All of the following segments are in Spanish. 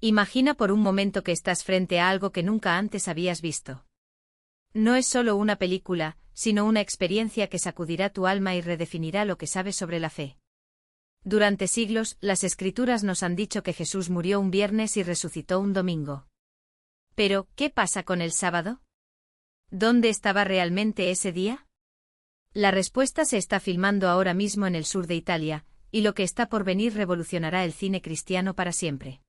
Imagina por un momento que estás frente a algo que nunca antes habías visto. No es solo una película, sino una experiencia que sacudirá tu alma y redefinirá lo que sabes sobre la fe. Durante siglos, las Escrituras nos han dicho que Jesús murió un viernes y resucitó un domingo. Pero, ¿qué pasa con el sábado? ¿Dónde estaba realmente ese día? La respuesta se está filmando ahora mismo en el sur de Italia, y lo que está por venir revolucionará el cine cristiano para siempre.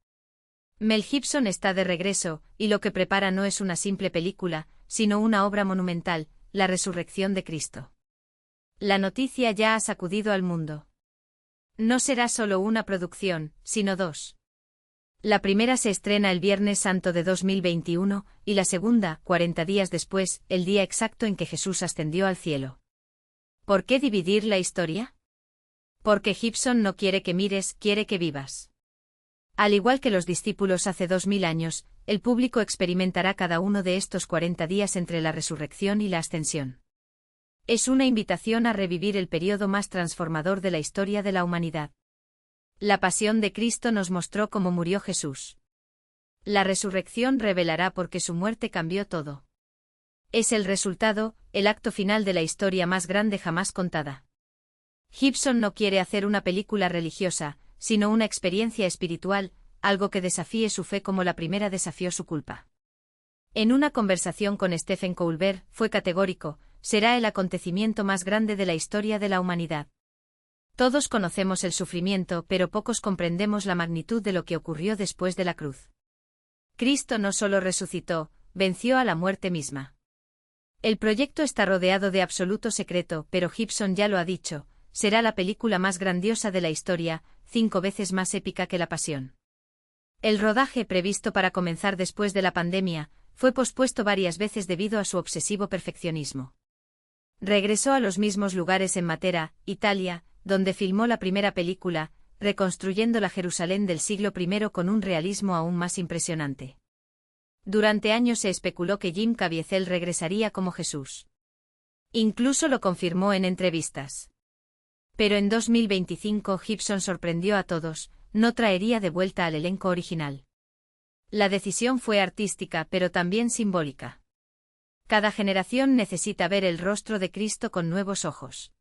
Mel Gibson está de regreso, y lo que prepara no es una simple película, sino una obra monumental, La resurrección de Cristo. La noticia ya ha sacudido al mundo. No será solo una producción, sino dos. La primera se estrena el Viernes Santo de 2021, y la segunda, 40 días después, el día exacto en que Jesús ascendió al cielo. ¿Por qué dividir la historia? Porque Gibson no quiere que mires, quiere que vivas. Al igual que los discípulos hace 2000 años, el público experimentará cada uno de estos 40 días entre la resurrección y la ascensión. Es una invitación a revivir el periodo más transformador de la historia de la humanidad. La pasión de Cristo nos mostró cómo murió Jesús. La resurrección revelará por qué su muerte cambió todo. Es el resultado, el acto final de la historia más grande jamás contada. Gibson no quiere hacer una película religiosa, sino una experiencia espiritual, algo que desafíe su fe como la primera desafió su culpa. En una conversación con Stephen Colbert, fue categórico: será el acontecimiento más grande de la historia de la humanidad. Todos conocemos el sufrimiento, pero pocos comprendemos la magnitud de lo que ocurrió después de la cruz. Cristo no solo resucitó, venció a la muerte misma. El proyecto está rodeado de absoluto secreto, pero Gibson ya lo ha dicho: será la película más grandiosa de la historia, 5 veces más épica que La Pasión. El rodaje, previsto para comenzar después de la pandemia, fue pospuesto varias veces debido a su obsesivo perfeccionismo. Regresó a los mismos lugares en Matera, Italia, donde filmó la primera película, reconstruyendo la Jerusalén del siglo I con un realismo aún más impresionante. Durante años se especuló que Jim Caviezel regresaría como Jesús. Incluso lo confirmó en entrevistas. Pero en 2025 Gibson sorprendió a todos: no traería de vuelta al elenco original. La decisión fue artística, pero también simbólica. Cada generación necesita ver el rostro de Cristo con nuevos ojos.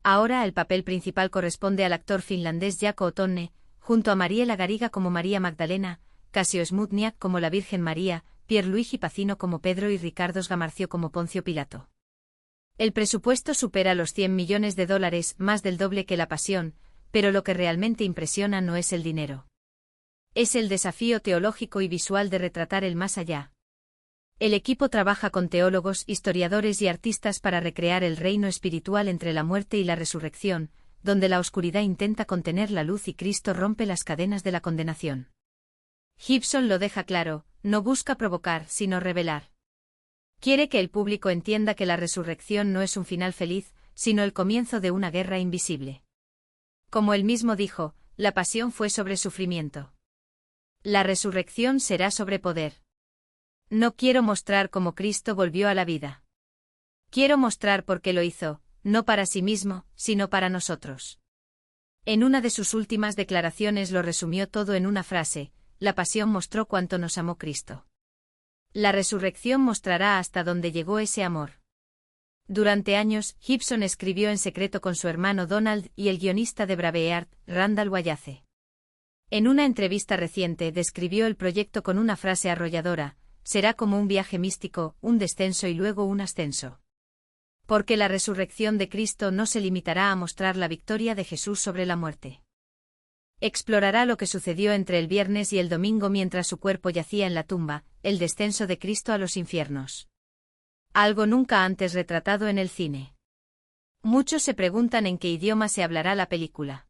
Ahora el papel principal corresponde al actor finlandés Jaakko Otonne, junto a Mariela Gariga como María Magdalena, Casio Smutniak como la Virgen María, Pierluigi Pacino como Pedro y Ricardo Sgamarcio como Poncio Pilato. El presupuesto supera los $100 millones, más del doble que La Pasión, pero lo que realmente impresiona no es el dinero. Es el desafío teológico y visual de retratar el más allá. El equipo trabaja con teólogos, historiadores y artistas para recrear el reino espiritual entre la muerte y la resurrección, donde la oscuridad intenta contener la luz y Cristo rompe las cadenas de la condenación. Gibson lo deja claro: no busca provocar, sino revelar. Quiere que el público entienda que la resurrección no es un final feliz, sino el comienzo de una guerra invisible. Como él mismo dijo, la pasión fue sobre sufrimiento. La resurrección será sobre poder. No quiero mostrar cómo Cristo volvió a la vida. Quiero mostrar por qué lo hizo, no para sí mismo, sino para nosotros. En una de sus últimas declaraciones lo resumió todo en una frase: la pasión mostró cuánto nos amó Cristo. La resurrección mostrará hasta dónde llegó ese amor. Durante años, Gibson escribió en secreto con su hermano Donald y el guionista de Braveheart, Randall Wallace. En una entrevista reciente describió el proyecto con una frase arrolladora: será como un viaje místico, un descenso y luego un ascenso. Porque la resurrección de Cristo no se limitará a mostrar la victoria de Jesús sobre la muerte. Explorará lo que sucedió entre el viernes y el domingo mientras su cuerpo yacía en la tumba, el descenso de Cristo a los infiernos. Algo nunca antes retratado en el cine. Muchos se preguntan en qué idioma se hablará la película.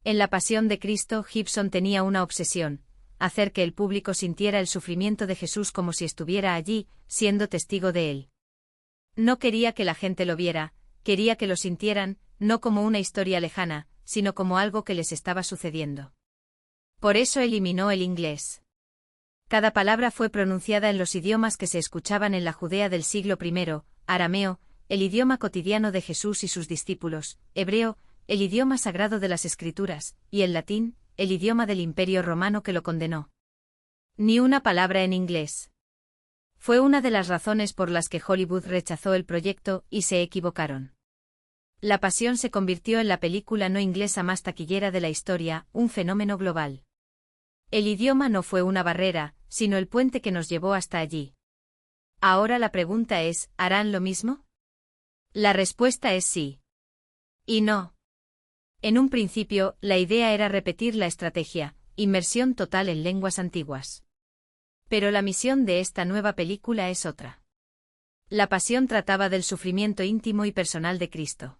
En La Pasión de Cristo, Gibson tenía una obsesión: hacer que el público sintiera el sufrimiento de Jesús como si estuviera allí, siendo testigo de él. No quería que la gente lo viera, quería que lo sintieran, no como una historia lejana, sino como algo que les estaba sucediendo. Por eso eliminó el inglés. Cada palabra fue pronunciada en los idiomas que se escuchaban en la Judea del siglo I: arameo, el idioma cotidiano de Jesús y sus discípulos; hebreo, el idioma sagrado de las Escrituras; y el latín, el idioma del Imperio Romano que lo condenó. Ni una palabra en inglés. Fue una de las razones por las que Hollywood rechazó el proyecto y se equivocaron. La Pasión se convirtió en la película no inglesa más taquillera de la historia, un fenómeno global. El idioma no fue una barrera, sino el puente que nos llevó hasta allí. Ahora la pregunta es, ¿harán lo mismo? La respuesta es sí. Y no. En un principio, la idea era repetir la estrategia, inmersión total en lenguas antiguas. Pero la misión de esta nueva película es otra. La Pasión trataba del sufrimiento íntimo y personal de Cristo.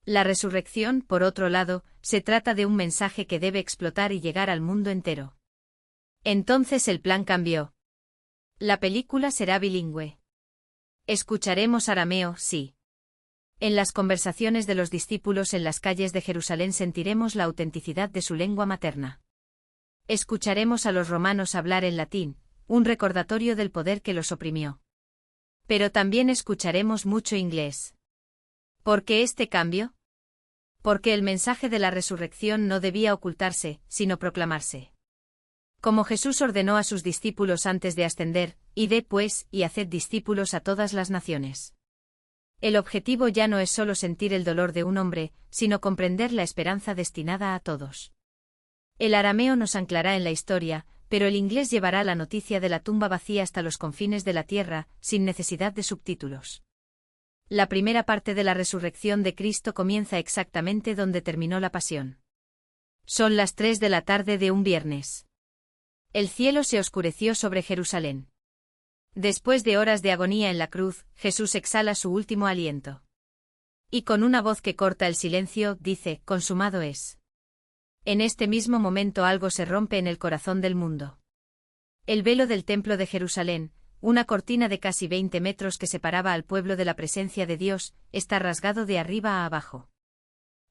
La resurrección, por otro lado, se trata de un mensaje que debe explotar y llegar al mundo entero. Entonces el plan cambió. La película será bilingüe. Escucharemos arameo, sí. En las conversaciones de los discípulos en las calles de Jerusalén sentiremos la autenticidad de su lengua materna. Escucharemos a los romanos hablar en latín, un recordatorio del poder que los oprimió. Pero también escucharemos mucho inglés. ¿Por qué este cambio? Porque el mensaje de la resurrección no debía ocultarse, sino proclamarse. Como Jesús ordenó a sus discípulos antes de ascender, id pues, y haced discípulos a todas las naciones. El objetivo ya no es solo sentir el dolor de un hombre, sino comprender la esperanza destinada a todos. El arameo nos anclará en la historia, pero el inglés llevará la noticia de la tumba vacía hasta los confines de la tierra, sin necesidad de subtítulos. La primera parte de la resurrección de Cristo comienza exactamente donde terminó la pasión. Son las 3 de la tarde de un viernes. El cielo se oscureció sobre Jerusalén. Después de horas de agonía en la cruz, Jesús exhala su último aliento. Y con una voz que corta el silencio, dice, consumado es. En este mismo momento algo se rompe en el corazón del mundo. El velo del templo de Jerusalén, una cortina de casi 20 metros que separaba al pueblo de la presencia de Dios, está rasgado de arriba a abajo.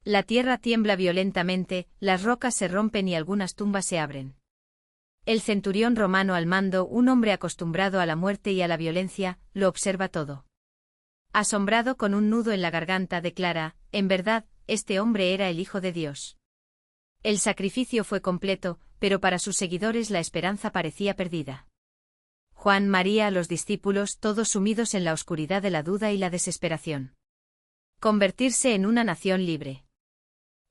La tierra tiembla violentamente, las rocas se rompen y algunas tumbas se abren. El centurión romano al mando, un hombre acostumbrado a la muerte y a la violencia, lo observa todo. Asombrado con un nudo en la garganta, declara, en verdad, este hombre era el Hijo de Dios. El sacrificio fue completo, pero para sus seguidores la esperanza parecía perdida. Juan, María, los discípulos, todos sumidos en la oscuridad de la duda y la desesperación. Convertirse en una nación libre.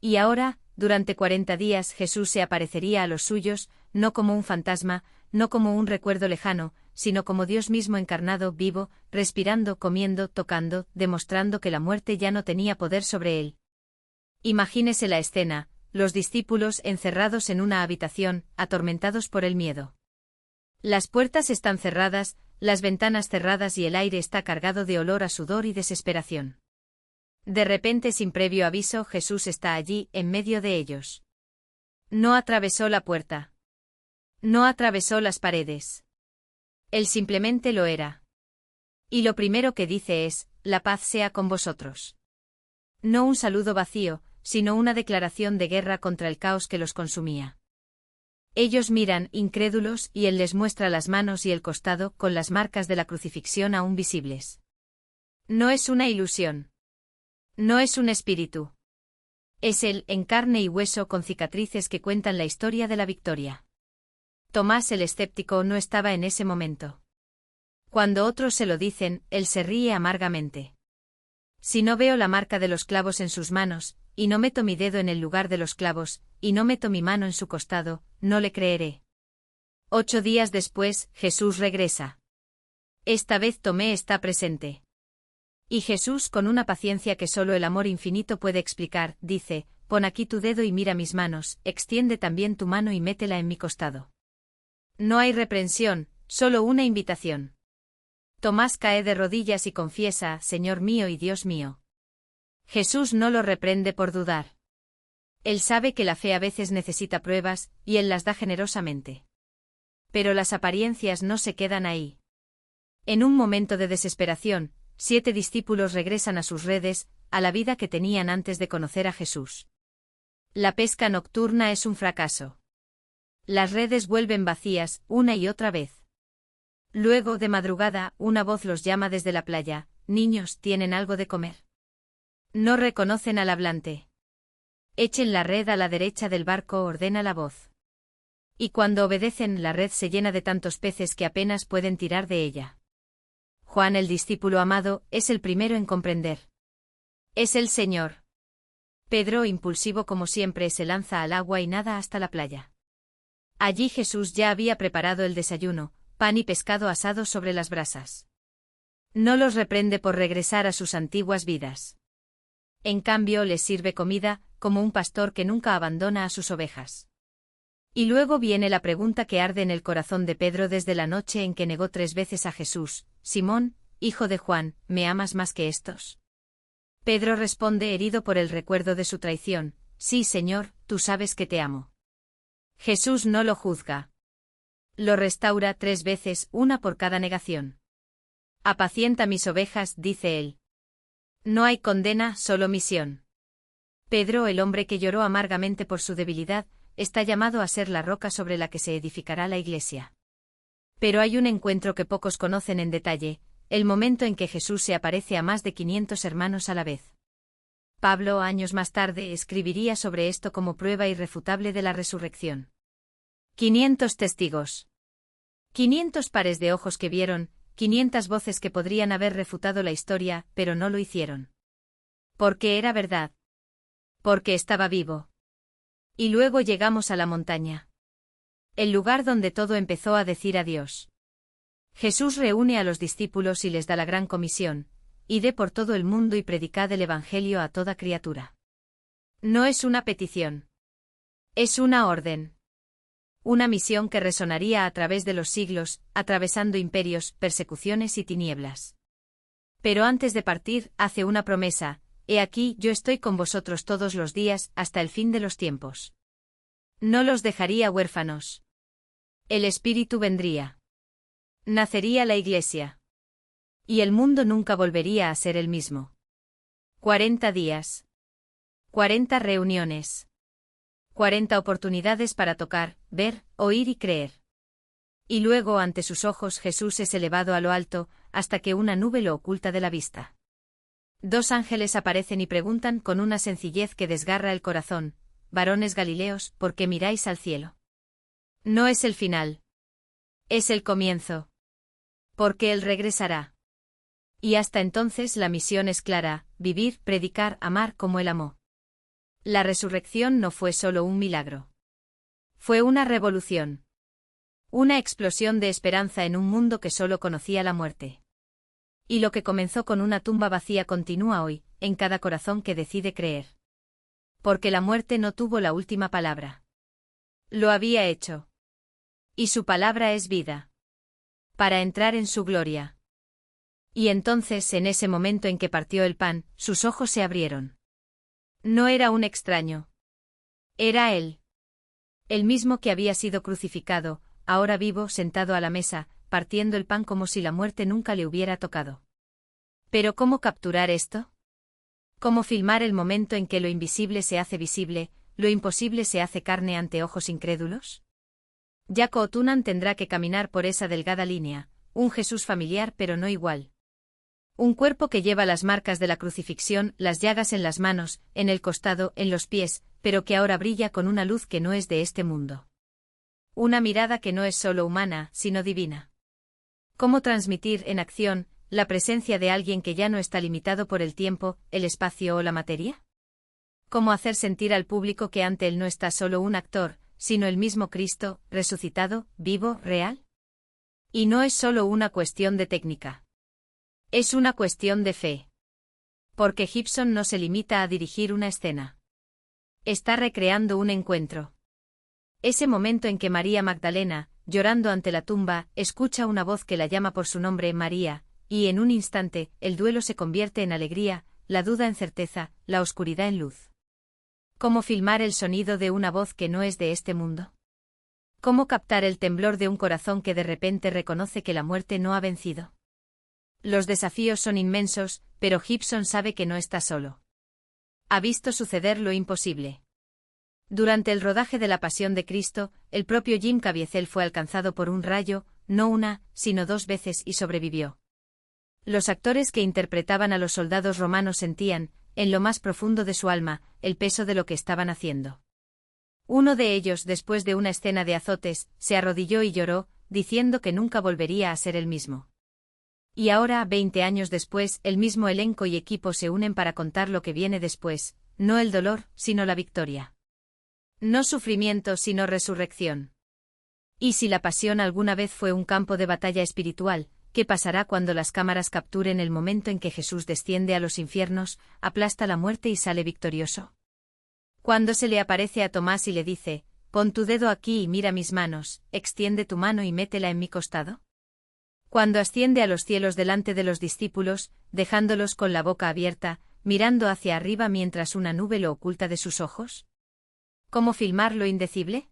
Y ahora, durante 40 días Jesús se aparecería a los suyos, no como un fantasma, no como un recuerdo lejano, sino como Dios mismo encarnado, vivo, respirando, comiendo, tocando, demostrando que la muerte ya no tenía poder sobre él. Imagínese la escena, los discípulos encerrados en una habitación, atormentados por el miedo. Las puertas están cerradas, las ventanas cerradas y el aire está cargado de olor a sudor y desesperación. De repente, sin previo aviso, Jesús está allí, en medio de ellos. No atravesó la puerta. No atravesó las paredes. Él simplemente lo era. Y lo primero que dice es, la paz sea con vosotros. No un saludo vacío, sino una declaración de guerra contra el caos que los consumía. Ellos miran, incrédulos, y él les muestra las manos y el costado, con las marcas de la crucifixión aún visibles. No es una ilusión. No es un espíritu. Es él, en carne y hueso con cicatrices que cuentan la historia de la victoria. Tomás el escéptico no estaba en ese momento. Cuando otros se lo dicen, él se ríe amargamente. Si no veo la marca de los clavos en sus manos, y no meto mi dedo en el lugar de los clavos, y no meto mi mano en su costado, no le creeré. 8 días después, Jesús regresa. Esta vez Tomé está presente. Y Jesús, con una paciencia que solo el amor infinito puede explicar, dice, pon aquí tu dedo y mira mis manos, extiende también tu mano y métela en mi costado. No hay reprensión, solo una invitación. Tomás cae de rodillas y confiesa, Señor mío y Dios mío. Jesús no lo reprende por dudar. Él sabe que la fe a veces necesita pruebas, y él las da generosamente. Pero las apariencias no se quedan ahí. En un momento de desesperación, 7 discípulos regresan a sus redes, a la vida que tenían antes de conocer a Jesús. La pesca nocturna es un fracaso. Las redes vuelven vacías, una y otra vez. Luego, de madrugada, una voz los llama desde la playa, niños, ¿tienen algo de comer? No reconocen al hablante. Echen la red a la derecha del barco, ordena la voz. Y cuando obedecen, la red se llena de tantos peces que apenas pueden tirar de ella. Juan, el discípulo amado, es el primero en comprender. Es el Señor. Pedro, impulsivo como siempre, se lanza al agua y nada hasta la playa. Allí Jesús ya había preparado el desayuno, pan y pescado asados sobre las brasas. No los reprende por regresar a sus antiguas vidas. En cambio, les sirve comida, como un pastor que nunca abandona a sus ovejas. Y luego viene la pregunta que arde en el corazón de Pedro desde la noche en que negó 3 veces a Jesús: Simón, hijo de Juan, ¿me amas más que estos? Pedro responde, herido por el recuerdo de su traición: Sí, Señor, tú sabes que te amo. Jesús no lo juzga. Lo restaura 3 veces, una por cada negación. Apacienta mis ovejas, dice él. No hay condena, solo misión. Pedro, el hombre que lloró amargamente por su debilidad, está llamado a ser la roca sobre la que se edificará la Iglesia. Pero hay un encuentro que pocos conocen en detalle, el momento en que Jesús se aparece a más de 500 hermanos a la vez. Pablo, años más tarde, escribiría sobre esto como prueba irrefutable de la resurrección. 500 testigos. 500 pares de ojos que vieron, 500 voces que podrían haber refutado la historia, pero no lo hicieron. Porque era verdad. Porque estaba vivo. Y luego llegamos a la montaña. El lugar donde todo empezó a decir adiós. Jesús reúne a los discípulos y les da la gran comisión: id por todo el mundo y predicad el Evangelio a toda criatura. No es una petición. Es una orden. Una misión que resonaría a través de los siglos, atravesando imperios, persecuciones y tinieblas. Pero antes de partir, hace una promesa: he aquí, yo estoy con vosotros todos los días, hasta el fin de los tiempos. No los dejaría huérfanos. El Espíritu vendría. Nacería la Iglesia. Y el mundo nunca volvería a ser el mismo. 40 días. 40 reuniones. 40 oportunidades para tocar, ver, oír y creer. Y luego ante sus ojos Jesús es elevado a lo alto, hasta que una nube lo oculta de la vista. 2 ángeles aparecen y preguntan con una sencillez que desgarra el corazón: varones Galileos, ¿por qué miráis al cielo? No es el final. Es el comienzo. Porque Él regresará. Y hasta entonces la misión es clara: vivir, predicar, amar como Él amó. La resurrección no fue solo un milagro. Fue una revolución. Una explosión de esperanza en un mundo que solo conocía la muerte. Y lo que comenzó con una tumba vacía continúa hoy, en cada corazón que decide creer. Porque la muerte no tuvo la última palabra. Lo había hecho. Y su palabra es vida. Para entrar en su gloria. Y entonces, en ese momento en que partió el pan, sus ojos se abrieron. No era un extraño. Era Él. El mismo que había sido crucificado, ahora vivo, sentado a la mesa, partiendo el pan como si la muerte nunca le hubiera tocado. Pero ¿cómo capturar esto? ¿Cómo filmar el momento en que lo invisible se hace visible, lo imposible se hace carne ante ojos incrédulos? Jaco Tunan tendrá que caminar por esa delgada línea, un Jesús familiar pero no igual. Un cuerpo que lleva las marcas de la crucifixión, las llagas en las manos, en el costado, en los pies, pero que ahora brilla con una luz que no es de este mundo. Una mirada que no es solo humana, sino divina. ¿Cómo transmitir en acción la presencia de alguien que ya no está limitado por el tiempo, el espacio o la materia? ¿Cómo hacer sentir al público que ante él no está solo un actor, sino el mismo Cristo, resucitado, vivo, real? Y no es solo una cuestión de técnica. Es una cuestión de fe. Porque Gibson no se limita a dirigir una escena. Está recreando un encuentro. Ese momento en que María Magdalena, llorando ante la tumba, escucha una voz que la llama por su nombre: María, y en un instante, el duelo se convierte en alegría, la duda en certeza, la oscuridad en luz. ¿Cómo filmar el sonido de una voz que no es de este mundo? ¿Cómo captar el temblor de un corazón que de repente reconoce que la muerte no ha vencido? Los desafíos son inmensos, pero Gibson sabe que no está solo. Ha visto suceder lo imposible. Durante el rodaje de La Pasión de Cristo, el propio Jim Caviezel fue alcanzado por un rayo, no una, sino 2 veces y sobrevivió. Los actores que interpretaban a los soldados romanos sentían, en lo más profundo de su alma, el peso de lo que estaban haciendo. Uno de ellos, después de una escena de azotes, se arrodilló y lloró, diciendo que nunca volvería a ser el mismo. Y ahora, 20 años después, el mismo elenco y equipo se unen para contar lo que viene después, no el dolor, sino la victoria. No sufrimiento, sino resurrección. Y si la pasión alguna vez fue un campo de batalla espiritual, ¿qué pasará cuando las cámaras capturen el momento en que Jesús desciende a los infiernos, aplasta la muerte y sale victorioso? Cuando se le aparece a Tomás y le dice, «Pon tu dedo aquí y mira mis manos, extiende tu mano y métela en mi costado». Cuando asciende a los cielos delante de los discípulos, dejándolos con la boca abierta, mirando hacia arriba mientras una nube lo oculta de sus ojos. ¿Cómo filmar lo indecible?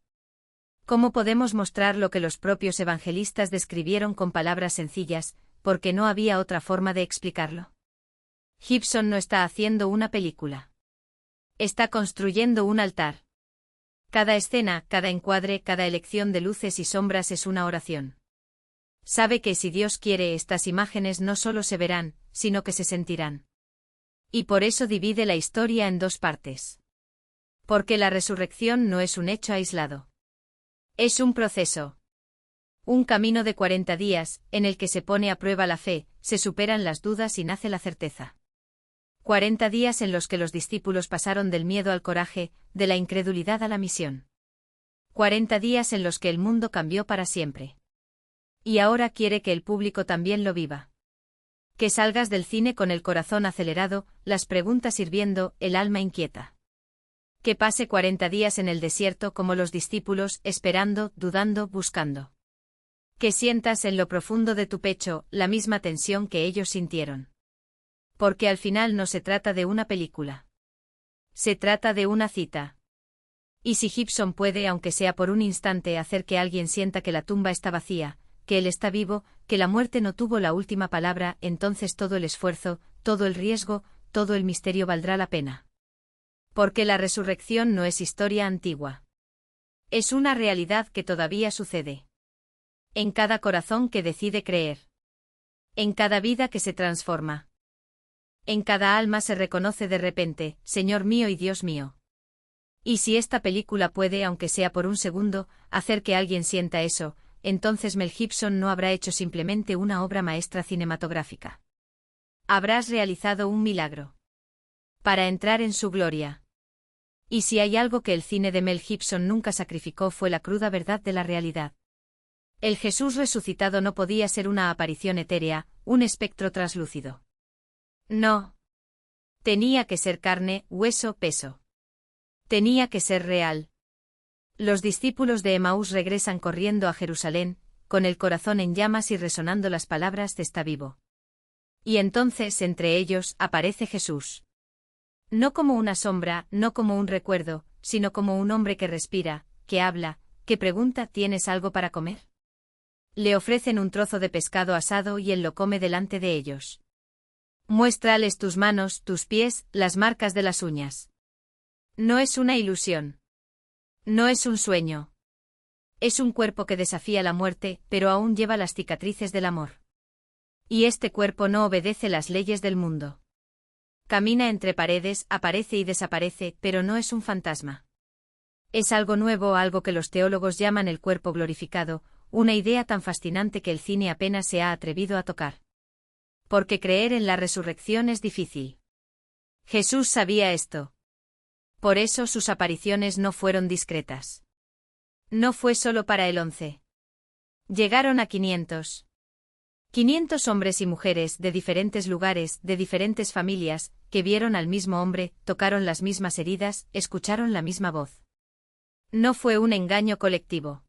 ¿Cómo podemos mostrar lo que los propios evangelistas describieron con palabras sencillas, porque no había otra forma de explicarlo? Gibson no está haciendo una película. Está construyendo un altar. Cada escena, cada encuadre, cada elección de luces y sombras es una oración. Sabe que si Dios quiere, estas imágenes no solo se verán, sino que se sentirán. Y por eso divide la historia en dos partes. Porque la resurrección no es un hecho aislado. Es un proceso. Un camino de 40 días, en el que se pone a prueba la fe, se superan las dudas y nace la certeza. 40 días en los que los discípulos pasaron del miedo al coraje, de la incredulidad a la misión. 40 días en los que el mundo cambió para siempre. Y ahora quiere que el público también lo viva. Que salgas del cine con el corazón acelerado, las preguntas hirviendo, el alma inquieta. Que pase 40 días en el desierto como los discípulos, esperando, dudando, buscando. Que sientas en lo profundo de tu pecho la misma tensión que ellos sintieron. Porque al final no se trata de una película. Se trata de una cita. Y si Gibson puede, aunque sea por un instante, hacer que alguien sienta que la tumba está vacía, que él está vivo, que la muerte no tuvo la última palabra, entonces todo el esfuerzo, todo el riesgo, todo el misterio valdrá la pena. Porque la resurrección no es historia antigua. Es una realidad que todavía sucede. En cada corazón que decide creer. En cada vida que se transforma. En cada alma se reconoce de repente, Señor mío y Dios mío. Y si esta película puede, aunque sea por un segundo, hacer que alguien sienta eso, entonces Mel Gibson no habrá hecho simplemente una obra maestra cinematográfica. Habrás realizado un milagro. Para entrar en su gloria. Y si hay algo que el cine de Mel Gibson nunca sacrificó fue la cruda verdad de la realidad. El Jesús resucitado no podía ser una aparición etérea, un espectro traslúcido. No. Tenía que ser carne, hueso, peso. Tenía que ser real. Los discípulos de Emaús regresan corriendo a Jerusalén, con el corazón en llamas y resonando las palabras de «Está vivo». Y entonces entre ellos aparece Jesús. No como una sombra, no como un recuerdo, sino como un hombre que respira, que habla, que pregunta «¿Tienes algo para comer?». Le ofrecen un trozo de pescado asado y él lo come delante de ellos. Muéstrales tus manos, tus pies, las marcas de las uñas. No es una ilusión. No es un sueño. Es un cuerpo que desafía la muerte, pero aún lleva las cicatrices del amor. Y este cuerpo no obedece las leyes del mundo. Camina entre paredes, aparece y desaparece, pero no es un fantasma. Es algo nuevo, algo que los teólogos llaman el cuerpo glorificado, una idea tan fascinante que el cine apenas se ha atrevido a tocar. Porque creer en la resurrección es difícil. Jesús sabía esto. Por eso sus apariciones no fueron discretas. No fue solo para el 11. Llegaron a 500. 500 hombres y mujeres de diferentes lugares, de diferentes familias, que vieron al mismo hombre, tocaron las mismas heridas, escucharon la misma voz. No fue un engaño colectivo.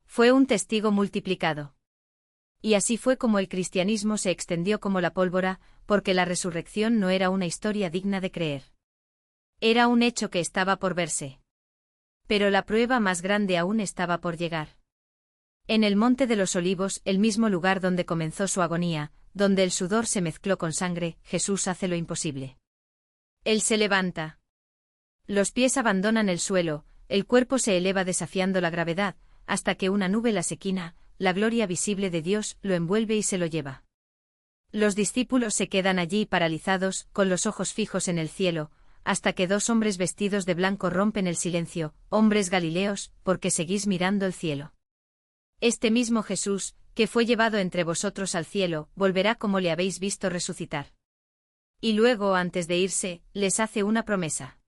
Fue un testigo multiplicado. Y así fue como el cristianismo se extendió como la pólvora, porque la resurrección no era una historia digna de creer. Era un hecho que estaba por verse. Pero la prueba más grande aún estaba por llegar. En el Monte de los Olivos, el mismo lugar donde comenzó su agonía, donde el sudor se mezcló con sangre, Jesús hace lo imposible. Él se levanta. Los pies abandonan el suelo, el cuerpo se eleva desafiando la gravedad, hasta que una nube la sequina, la gloria visible de Dios, lo envuelve y se lo lleva. Los discípulos se quedan allí paralizados, con los ojos fijos en el cielo, hasta que dos hombres vestidos de blanco rompen el silencio. Hombres galileos, ¿por qué seguís mirando el cielo? Este mismo Jesús, que fue llevado entre vosotros al cielo, volverá como le habéis visto resucitar. Y luego, antes de irse, les hace una promesa.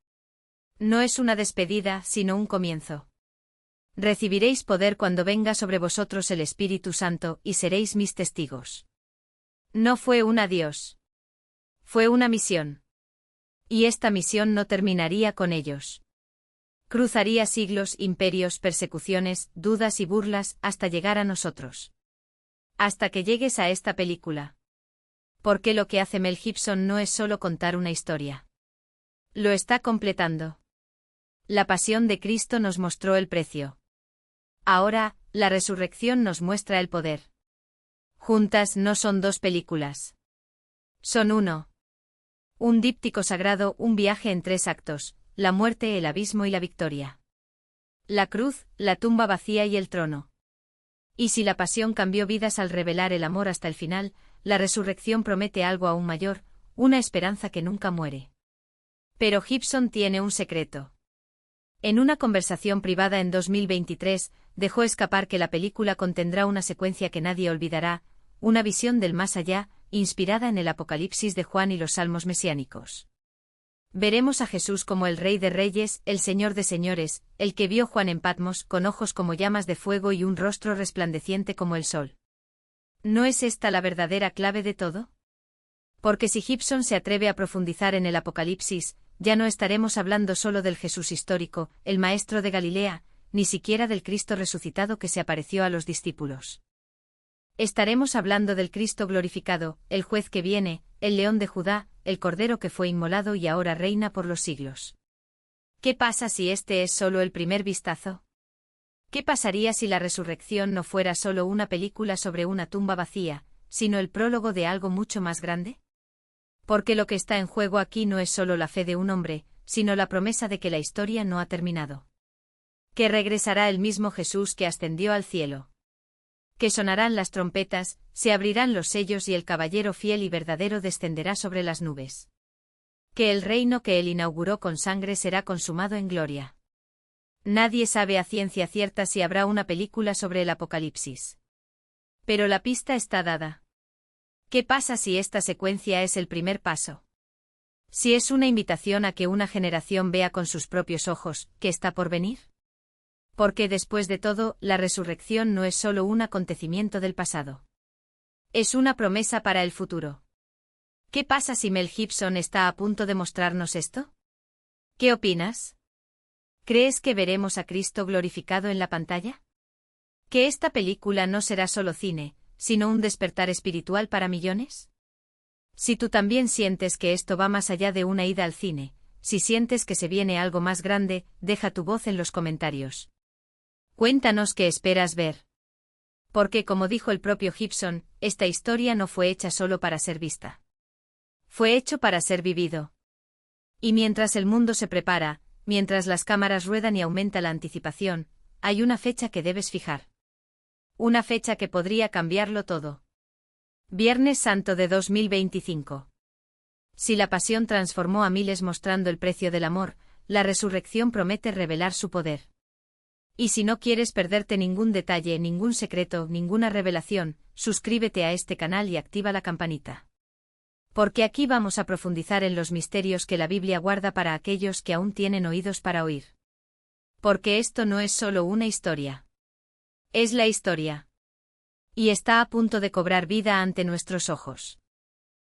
No es una despedida, sino un comienzo. Recibiréis poder cuando venga sobre vosotros el Espíritu Santo, y seréis mis testigos. No fue un adiós. Fue una misión. Y esta misión no terminaría con ellos. Cruzaría siglos, imperios, persecuciones, dudas y burlas, hasta llegar a nosotros. Hasta que llegues a esta película. Porque lo que hace Mel Gibson no es solo contar una historia. Lo está completando. La pasión de Cristo nos mostró el precio. Ahora, la resurrección nos muestra el poder. Juntas no son dos películas. Son uno. Un díptico sagrado, un viaje en 3 actos, la muerte, el abismo y la victoria. La cruz, la tumba vacía y el trono. Y si la pasión cambió vidas al revelar el amor hasta el final, la resurrección promete algo aún mayor, una esperanza que nunca muere. Pero Gibson tiene un secreto. En una conversación privada en 2023, dejó escapar que la película contendrá una secuencia que nadie olvidará, una visión del más allá, inspirada en el Apocalipsis de Juan y los salmos mesiánicos. Veremos a Jesús como el Rey de Reyes, el Señor de Señores, el que vio Juan en Patmos, con ojos como llamas de fuego y un rostro resplandeciente como el sol. ¿No es esta la verdadera clave de todo? Porque si Gibson se atreve a profundizar en el Apocalipsis, ya no estaremos hablando solo del Jesús histórico, el Maestro de Galilea, ni siquiera del Cristo resucitado que se apareció a los discípulos. Estaremos hablando del Cristo glorificado, el juez que viene, el león de Judá, el cordero que fue inmolado y ahora reina por los siglos. ¿Qué pasa si este es solo el primer vistazo? ¿Qué pasaría si la resurrección no fuera solo una película sobre una tumba vacía, sino el prólogo de algo mucho más grande? Porque lo que está en juego aquí no es solo la fe de un hombre, sino la promesa de que la historia no ha terminado. Que regresará el mismo Jesús que ascendió al cielo. Que sonarán las trompetas, se abrirán los sellos y el caballero fiel y verdadero descenderá sobre las nubes. Que el reino que él inauguró con sangre será consumado en gloria. Nadie sabe a ciencia cierta si habrá una película sobre el Apocalipsis. Pero la pista está dada. ¿Qué pasa si esta secuencia es el primer paso? Si es una invitación a que una generación vea con sus propios ojos, ¿qué está por venir? Porque después de todo, la resurrección no es solo un acontecimiento del pasado. Es una promesa para el futuro. ¿Qué pasa si Mel Gibson está a punto de mostrarnos esto? ¿Qué opinas? ¿Crees que veremos a Cristo glorificado en la pantalla? ¿Que esta película no será solo cine, sino un despertar espiritual para millones? Si tú también sientes que esto va más allá de una ida al cine, si sientes que se viene algo más grande, deja tu voz en los comentarios. Cuéntanos qué esperas ver. Porque como dijo el propio Gibson, esta historia no fue hecha solo para ser vista. Fue hecho para ser vivido. Y mientras el mundo se prepara, mientras las cámaras ruedan y aumenta la anticipación, hay una fecha que debes fijar. Una fecha que podría cambiarlo todo. Viernes Santo de 2025. Si la pasión transformó a miles mostrando el precio del amor, la resurrección promete revelar su poder. Y si no quieres perderte ningún detalle, ningún secreto, ninguna revelación, suscríbete a este canal y activa la campanita. Porque aquí vamos a profundizar en los misterios que la Biblia guarda para aquellos que aún tienen oídos para oír. Porque esto no es solo una historia. Es la historia. Y está a punto de cobrar vida ante nuestros ojos.